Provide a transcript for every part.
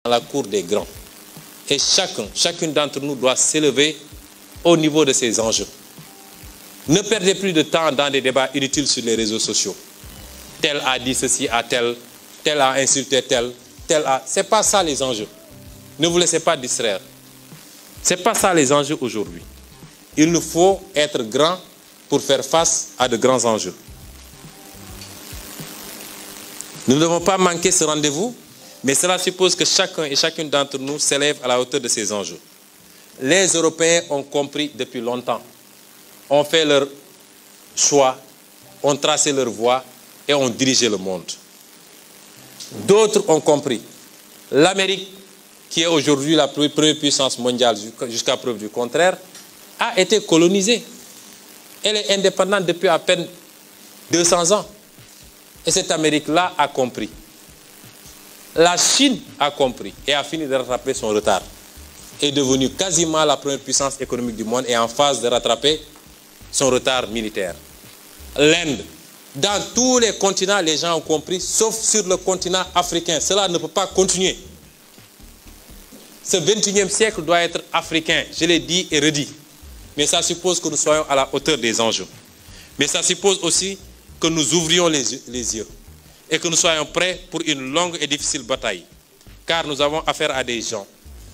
la cour des grands. Et chacune d'entre nous doit s'élever au niveau de ces enjeux. Ne perdez plus de temps dans des débats inutiles sur les réseaux sociaux. Tel a dit ceci à tel, tel a insulté tel, tel a... Ce n'est pas ça les enjeux. Ne vous laissez pas distraire. Ce n'est pas ça les enjeux aujourd'hui. Il nous faut être grands pour faire face à de grands enjeux. Nous ne devons pas manquer ce rendez-vous, mais cela suppose que chacun et chacune d'entre nous s'élève à la hauteur de ces enjeux. Les Européens ont compris depuis longtemps, ont fait leur choix, ont tracé leur voie et ont dirigé le monde. D'autres ont compris. L'Amérique, qui est aujourd'hui la première puissance mondiale jusqu'à preuve du contraire, a été colonisée. Elle est indépendante depuis à peine 200 ans. Et cette Amérique-là a compris. La Chine a compris et a fini de rattraper son retard. Est devenue quasiment la première puissance économique du monde et en phase de rattraper son retard militaire. L'Inde. Dans tous les continents, les gens ont compris, sauf sur le continent africain. Cela ne peut pas continuer. Ce 21e siècle doit être africain. Je l'ai dit et redit. Mais ça suppose que nous soyons à la hauteur des enjeux. Mais ça suppose aussi que nous ouvrions les yeux et que nous soyons prêts pour une longue et difficile bataille. Car nous avons affaire à des gens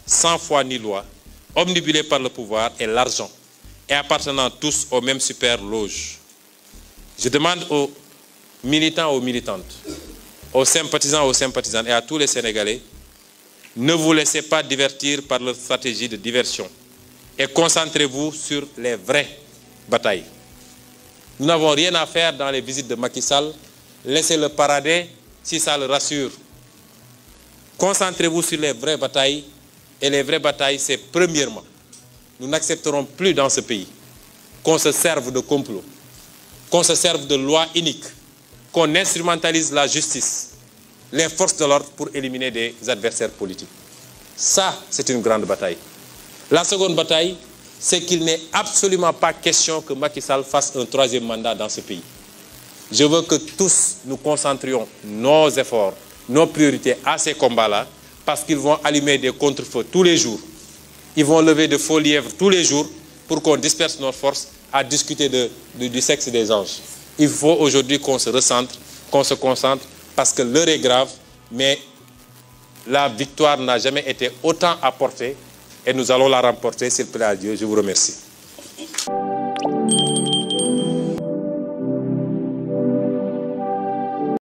sans foi ni loi, omnibulés par le pouvoir et l'argent, et appartenant tous aux mêmes super loges. Je demande aux militants, aux militantes, aux sympathisants, aux sympathisantes et à tous les Sénégalais, ne vous laissez pas divertir par leur stratégie de diversion et concentrez-vous sur les vraies batailles. Nous n'avons rien à faire dans les visites de Macky Sall. Laissez-le parader si ça le rassure. Concentrez-vous sur les vraies batailles. Et les vraies batailles, c'est premièrement, nous n'accepterons plus dans ce pays qu'on se serve de complot, qu'on se serve de lois iniques, qu'on instrumentalise la justice, les forces de l'ordre pour éliminer des adversaires politiques. Ça, c'est une grande bataille. La seconde bataille, c'est qu'il n'est absolument pas question que Macky Sall fasse un troisième mandat dans ce pays. Je veux que tous nous concentrions nos efforts, nos priorités à ces combats-là, parce qu'ils vont allumer des contre-feux tous les jours. Ils vont lever de faux lièvres tous les jours pour qu'on disperse nos forces à discuter du sexe des anges. Il faut aujourd'hui qu'on se recentre, qu'on se concentre, parce que l'heure est grave, mais la victoire n'a jamais été autant apportée et nous allons la remporter, s'il plaît à Dieu. Je vous remercie.